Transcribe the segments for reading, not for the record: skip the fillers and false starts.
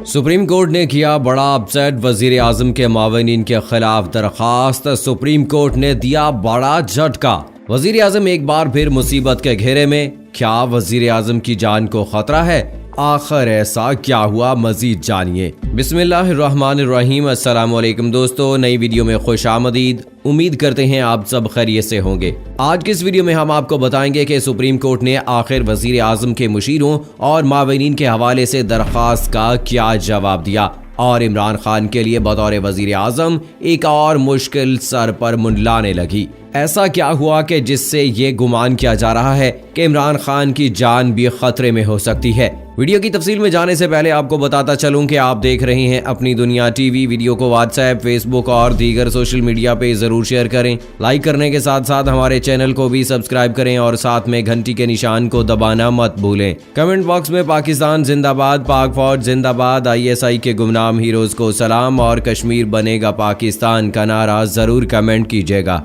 Supreme court ने किया बड़ा अपसेट, वजीर आजम के मावनीन के खिलाफ दरखास्त। सुप्रीम कोर्ट ने दिया बड़ा झटका, वजीर आजम एक बार फिर मुसीबत के घेरे में। क्या वजीर आजम की जान को खतरा है? आखिर ऐसा क्या हुआ, मजीद जानिए। बिस्मिल्लाहिर्रहमानिर्रहीम। अस्सलाम वालेकुम दोस्तों, नई वीडियो में खुश आमदीद। उम्मीद करते हैं आप सब खैरियत से होंगे। आज की इस वीडियो में हम आपको बताएंगे कि सुप्रीम कोर्ट ने आखिर वजीर आजम के मुशीरों और मावनीन के हवाले से दरखास्त का क्या जवाब दिया, और इमरान खान के लिए बतौर वजीर आजम एक और मुश्किल सर पर मुंडलाने लगी। ऐसा क्या हुआ कि जिससे ये गुमान किया जा रहा है कि इमरान खान की जान भी खतरे में हो सकती है। वीडियो की तफसील में जाने से पहले आपको बताता चलूं कि आप देख रहे हैं अपनी दुनिया टीवी। वीडियो को व्हाट्सएप, फेसबुक और दीगर सोशल मीडिया पे जरूर शेयर करें। लाइक करने के साथ साथ हमारे चैनल को भी सब्सक्राइब करें और साथ में घंटी के निशान को दबाना मत भूलें। कमेंट बॉक्स में पाकिस्तान जिंदाबाद, पाक फौज जिंदाबाद, ISI के गुमनाम हीरोज को सलाम और कश्मीर बनेगा पाकिस्तान का नारा जरूर कमेंट कीजिएगा।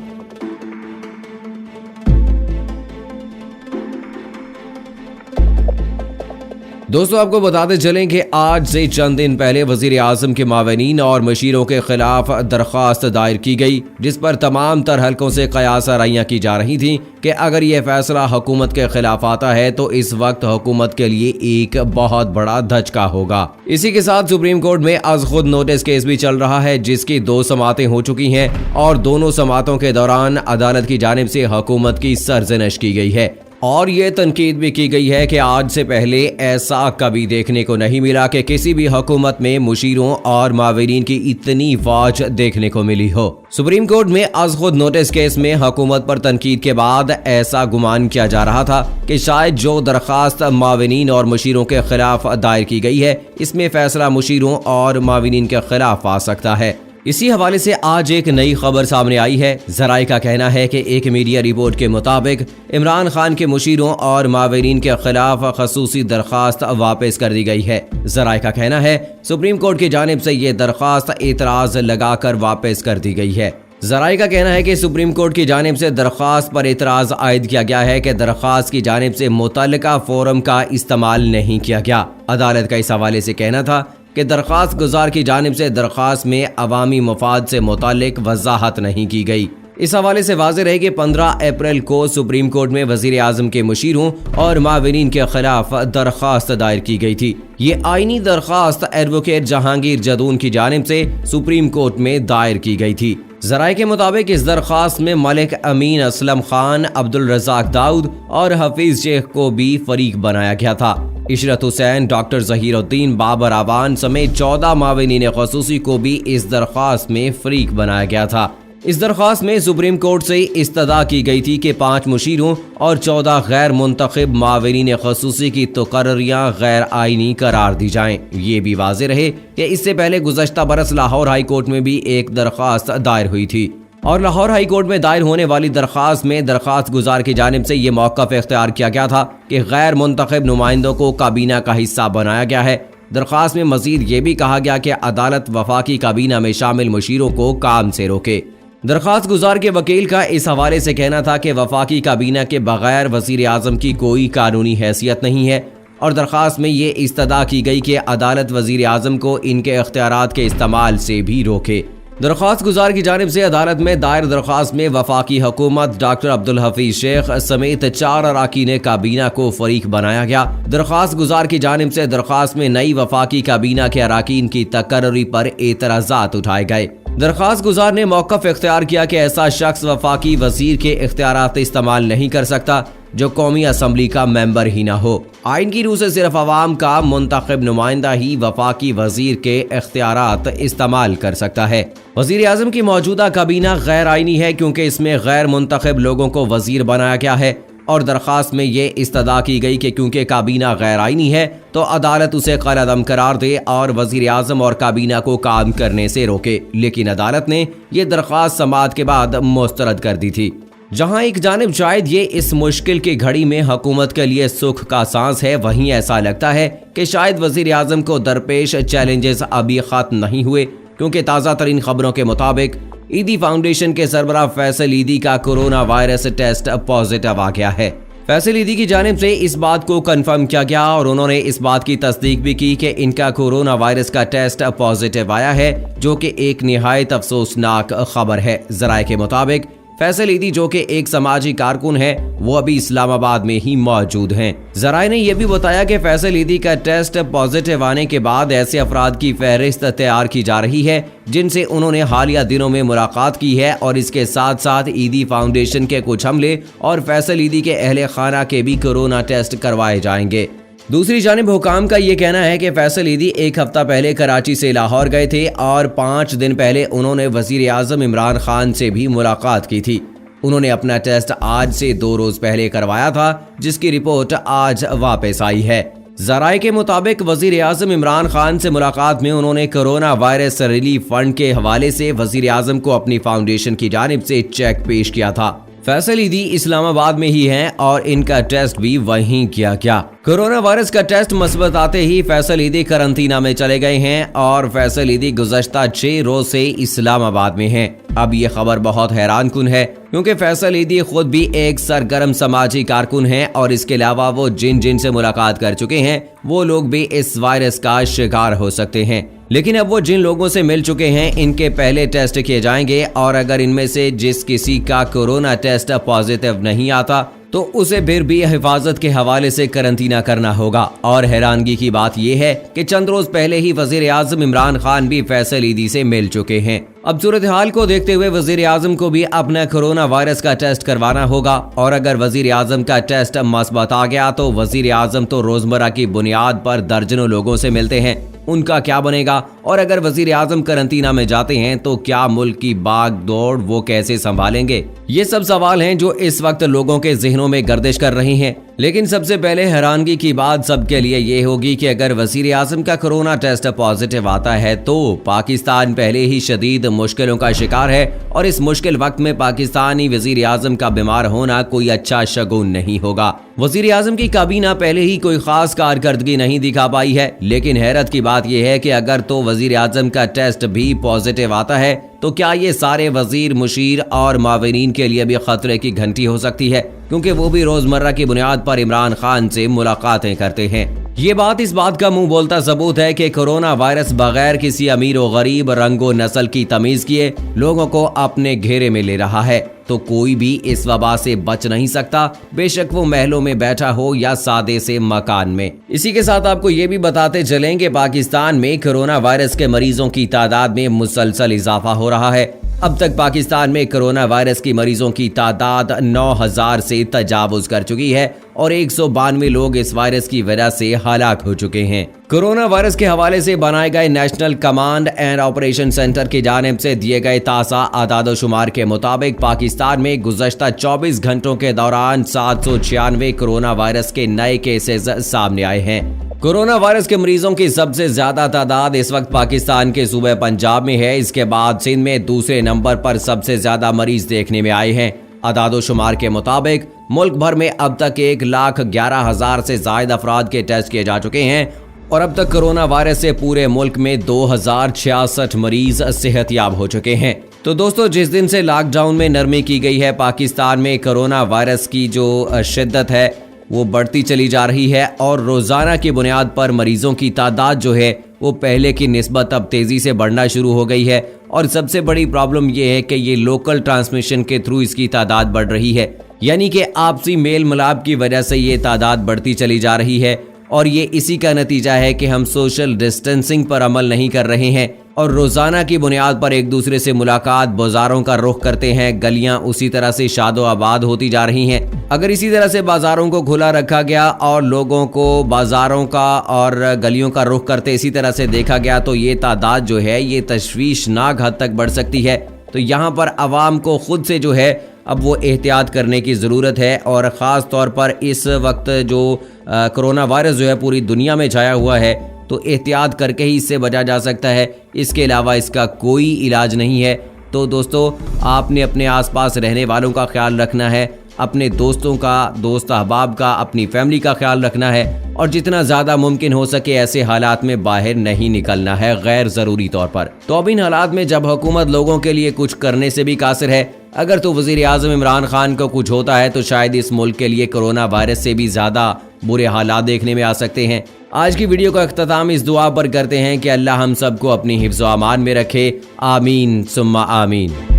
दोस्तों, आपको बताते चलें कि आज से चंद दिन पहले वजीर आजम के मावनीन और मशीरों के खिलाफ दरखास्त दायर की गई, जिस पर तमाम तर हलकों से कयास आराइयां की जा रही थी कि अगर यह फैसला हुकूमत के खिलाफ आता है तो इस वक्त हुकूमत के लिए एक बहुत बड़ा धचका होगा। इसी के साथ सुप्रीम कोर्ट में आज खुद नोटिस केस भी चल रहा है, जिसकी 2 समातें हो चुकी हैं और दोनों समातों के दौरान अदालत की जानिब से हुकूमत की सरजनश की गई है और ये तनकीद भी की गई है कि आज से पहले ऐसा कभी देखने को नहीं मिला कि किसी भी हुकूमत में मुशीरों और मावनीन की इतनी फौज देखने को मिली हो। सुप्रीम कोर्ट में आज खुद नोटिस केस में हुकूमत पर तनकीद के बाद ऐसा गुमान किया जा रहा था कि शायद जो दरखास्त मावनीन और मुशीरों के खिलाफ दायर की गई है, इसमें फैसला मुशीरों और मावनीन के खिलाफ आ सकता है। इसी हवाले से आज एक नई खबर सामने आई है। ज़राए का कहना है कि एक मीडिया रिपोर्ट के मुताबिक इमरान खान के मुशीरों और मावनीन के खिलाफ खसूसी दरखास्त वापस कर दी गई है। ज़राए का कहना है सुप्रीम कोर्ट की जानिब से ये दरखास्त एतराज़ लगाकर वापस कर दी गई है। ज़राए का कहना है कि सुप्रीम कोर्ट की जानिब से दरखास्त पर एतराज़ आयद किया गया है कि दरखास्त की जानिब से मुतल्लिका फोरम का इस्तेमाल नहीं किया गया। अदालत का इस हवाले से कहना था कि दरखास्त गुजार की जानिब से दरखास्त में अवामी मफाद से मुतालिक वजाहत नहीं की गई। इस हवाले से वाज़ेह रहे कि 15 अप्रैल को सुप्रीम कोर्ट में वजीर आजम के मुशीरों और मावनीन के खिलाफ दरखास्त दायर की गई थी। ये आईनी दरखास्त एडवोकेट जहांगीर जदून की जानिब से सुप्रीम कोर्ट में दायर की गई थी। ज़राए के मुताबिक इस दरखास्त में मलिक अमीन असलम खान, अब्दुल रज़ाक दाऊद और हफीज शेख को भी फरीक बनाया गया था। इशरत हुसैन, डॉक्टर ज़हीरुद्दीन, बाबर आवान समेत 14 मावनीन खसूसी को भी इस दरखास्त में फरीक बनाया गया था। इस दरखास्त में सुप्रीम कोर्ट से इस्तदा की गई थी कि 5 मुशीरों और 14 गैर मुंतखब मावनीन खसूसी की तकर्रियां गैर आईनी करार दी जाएं। ये भी वाज़ेह रहे कि इससे पहले गुज़श्ता बरस लाहौर हाई कोर्ट में भी एक दरखास्त दायर हुई थी और लाहौर हाई कोर्ट में दायर होने वाली दरखास्त में दरखास्त गुजार की जानिब से ये मौक़िफ़ इख्तियार किया गया था कि गैर मुंतखब नुमाइंदों को काबीना का हिस्सा बनाया गया है। दरखास्त में मज़ीद ये भी कहा गया कि अदालत वफाकी काबीना में शामिल मुशीरों को काम से रोके। दरखास्त गुजार के वकील का इस हवाले से कहना था कि वफाकी काबीना के बगैर वज़ीर आज़म की कोई कानूनी हैसियत नहीं है और दरखास्त में ये इस्तदा की गई कि अदालत वज़ीर आज़म को इनके इख्तियारात के इस्तेमाल से भी रोके। दरखास्त गुजार की जानिब से अदालत में दायर दरखास्त में वफाकी हुकूमत, डॉक्टर अब्दुल हफीज शेख समेत 4 अरकान काबीना को फरीक बनाया गया। दरखास्त गुजार की जानिब से दरखास्त में नई वफाकी काबीना के अरकान की तकर्री पर एतराज़ात उठाए गए। दरखास्त गुजार ने मौक़िफ़ इख्तियार किया कि ऐसा शख्स वफाकी वजीर के इख्तियारात इस्तेमाल नहीं कर सकता जो कौमी असम्बली का मेंबर ही ना हो। आइन की रूह से सिर्फ अवाम का मुंतखब नुमाइंदा ही वफाकी वजीर के इख्तियारात इस्तेमाल कर सकता है। वजीर आज़म की मौजूदा काबीना गैर आइनी है क्योंकि इसमें गैर मुंतखब लोगों को वजीर बनाया गया है और दरखास्त में ये इस्तदा की गई कि क्योंकि काबीना गैर आइनी है तो अदालत उसे कलअदम करार दे और वजीर आज़म और काबीना को काम करने से रोके। लेकिन अदालत ने यह दरखास्त समाअत के बाद मुस्तरद कर दी थी। जहां एक जानिब शायद ये इस मुश्किल की घड़ी में हुकूमत के लिए सुख का सांस है, वहीं ऐसा लगता है कि शायद वजीर आज़म को दरपेश चैलेंजेस अभी खत्म नहीं हुए, क्योंकि ताज़ा तरीन खबरों के मुताबिक ईदी फाउंडेशन के सरबराह फैसल ईदी का कोरोना वायरस टेस्ट पॉजिटिव आ गया है। फैसल ईदी की जानिब से इस बात को कंफर्म किया गया और उन्होंने इस बात की तस्दीक भी की कि इनका कोरोना वायरस का टेस्ट पॉजिटिव आया है, जो कि एक निहायत अफसोसनाक खबर है। ज़राए के मुताबिक फैसल ईदी, जो कि एक समाजी कारकुन है, वो अभी इस्लामाबाद में ही मौजूद हैं। ज़राए ने यह भी बताया कि फैसल ईदी का टेस्ट पॉजिटिव आने के बाद ऐसे अफराद की फहरिस्त तैयार की जा रही है जिनसे उन्होंने हालिया दिनों में मुलाकात की है और इसके साथ साथ ईदी फाउंडेशन के कुछ हमले और फैसल ईदी के अहले खाना के भी कोरोना टेस्ट करवाए जाएंगे। दूसरी जानिब हुकाम का ये कहना है कि फैसल ईदी एक हफ्ता पहले कराची से लाहौर गए थे और 5 दिन पहले उन्होंने वजीर आज़म इमरान खान से भी मुलाकात की थी। उन्होंने अपना टेस्ट आज से 2 रोज पहले करवाया था, जिसकी रिपोर्ट आज वापस आई है। ज़राए के मुताबिक वजीर आज़म इमरान खान से मुलाकात में उन्होंने कोरोना वायरस रिलीफ फंड के हवाले से वजीर आज़म को अपनी फाउंडेशन की जानिब से चेक पेश किया था। फैसल ईदी इस्लामाबाद में ही हैं और इनका टेस्ट भी वहीं किया गया। कोरोना वायरस का टेस्ट मस्बत आते ही फैसल ईदी करंतना में चले गए हैं और फैसल ईदी गुज़श्ता 6 रोज से इस्लामाबाद में हैं। अब ये खबर बहुत हैरान कुन है, क्योंकि फैसल ईदी खुद भी एक सरगर्म समाजी कारकुन हैं और इसके अलावा वो जिन से मुलाकात कर चुके हैं वो लोग भी इस वायरस का शिकार हो सकते हैं। लेकिन अब वो जिन लोगों से मिल चुके हैं इनके पहले टेस्ट किए जाएंगे और अगर इनमें से जिस किसी का कोरोना टेस्ट पॉजिटिव नहीं आता तो उसे फिर भी हिफाजत के हवाले से करंतना करना होगा। और हैरानगी की बात यह है कि चंद रोज पहले ही वजीर आज़म इमरान खान भी फैसल ईदी से मिल चुके हैं। अब सूरत हाल को देखते हुए वजीर आज़म को भी अपना कोरोना वायरस का टेस्ट करवाना होगा और अगर वजीर आज़म का टेस्ट मस्बत आ गया तो वजीर आज़म तो रोजमर्रा की बुनियाद पर दर्जनों लोगों से मिलते हैं, उनका क्या बनेगा? और अगर वजीर आज़म करंतना में जाते हैं तो क्या मुल्क की भाग दौड़ वो कैसे संभालेंगे? ये सब सवाल हैं जो इस वक्त लोगों के ज़हनों में गर्दिश कर रही हैं। लेकिन सबसे पहले हैरानगी की बात सबके लिए ये होगी कि अगर वजीर आज़म का कोरोना टेस्ट पॉजिटिव आता है तो पाकिस्तान पहले ही शदीद मुश्किलों का शिकार है और इस मुश्किल वक्त में पाकिस्तानी वजीर आज़म का बीमार होना कोई अच्छा शगुन नहीं होगा। वजीर आज़म की काबीना पहले ही कोई खास कारकर्दगी नहीं दिखा पाई है, लेकिन हैरत की बात यह है कि अगर तो वजीर आज़म का टेस्ट भी पॉजिटिव आता है तो क्या ये सारे वजीर, मुशीर और मावरीन के लिए भी खतरे की घंटी हो सकती है, क्योंकि वो भी रोजमर्रा की बुनियाद पर इमरान खान से मुलाकातें करते हैं। ये बात इस बात का मुंह बोलता सबूत है कि कोरोना वायरस बगैर किसी अमीर व गरीब, रंगो नस्ल की तमीज किए लोगों को अपने घेरे में ले रहा है, तो कोई भी इस वबा से बच नहीं सकता, बेशक वो महलों में बैठा हो या सादे से मकान में। इसी के साथ आपको ये भी बताते चलें कि पाकिस्तान में कोरोना वायरस के मरीजों की तादाद में मुसलसल इजाफा हो रहा है। अब तक पाकिस्तान में कोरोना वायरस की मरीजों की तादाद 9000 से तजावुज कर चुकी है और 192 लोग इस वायरस की वजह से हलाक हो चुके हैं। कोरोना वायरस के हवाले से बनाए गए national command and operation centre की जानिब से दिए गए ताज़ा आदाद-ओ-शुमार के मुताबिक पाकिस्तान में गुज़श्ता 24 घंटों के दौरान 796 कोरोना वायरस के नए केसेस सामने आए हैं। कोरोना वायरस के मरीजों की सबसे ज्यादा तादाद इस वक्त पाकिस्तान के सूबे पंजाब में है। इसके बाद सिंध में दूसरे नंबर पर सबसे ज्यादा मरीज देखने में आए हैं। आदाद-ओ-शुमार के मुताबिक मुल्क भर में अब तक 1,11,000 से ज्यादा अफराद के टेस्ट किए जा चुके हैं और अब तक कोरोना वायरस से पूरे मुल्क में 2066 मरीज सेहतयाब हो चुके हैं। तो दोस्तों, जिस दिन से लॉकडाउन में नरमी की गई है, पाकिस्तान में कोरोना वायरस की जो शिद्दत है वो बढ़ती चली जा रही है और रोजाना की बुनियाद पर मरीजों की तादाद जो है वो पहले की निस्बत अब तेजी से बढ़ना शुरू हो गई है। और सबसे बड़ी प्रॉब्लम ये है कि ये लोकल ट्रांसमिशन के थ्रू इसकी तादाद बढ़ रही है, यानी कि आपसी मेल मिलाप की वजह से ये तादाद बढ़ती चली जा रही है और ये इसी का नतीजा है कि हम सोशल डिस्टेंसिंग पर अमल नहीं कर रहे हैं और रोजाना की बुनियाद पर एक दूसरे से मुलाकात, बाजारों का रुख करते हैं। गलियां उसी तरह से शादो आबाद होती जा रही हैं। अगर इसी तरह से बाजारों को खुला रखा गया और लोगों को बाजारों का और गलियों का रुख करते इसी तरह से देखा गया तो ये तादाद जो है ये तशवीशनाक हद तक बढ़ सकती है। तो यहाँ पर आवाम को खुद से जो है अब वो एहतियात करने की ज़रूरत है और ख़ास तौर पर इस वक्त जो कोरोना वायरस जो है पूरी दुनिया में छाया हुआ है तो एहतियात करके ही इससे बचा जा सकता है। इसके अलावा इसका कोई इलाज नहीं है। तो दोस्तों, आपने अपने आसपास रहने वालों का ख्याल रखना है, अपने दोस्तों का, दोस्त अहबाब का, अपनी फैमिली का ख्याल रखना है और जितना ज़्यादा मुमकिन हो सके ऐसे हालात में बाहर नहीं निकलना है गैर ज़रूरी तौर पर। तो अब इन हालात में जब हुकूमत लोगों के लिए कुछ करने से भी कासिर है, اگر تو وزیر اعظم عمران خان کو کچھ ہوتا ہے تو شاید اس ملک کے لیے کورونا وائرس سے بھی زیادہ برے حالات دیکھنے میں آ سکتے ہیں۔ آج کی ویڈیو کا اختتام اس دعا پر کرتے ہیں کہ اللہ ہم سب کو اپنی حفظ و امان میں رکھے، آمین ثم آمین۔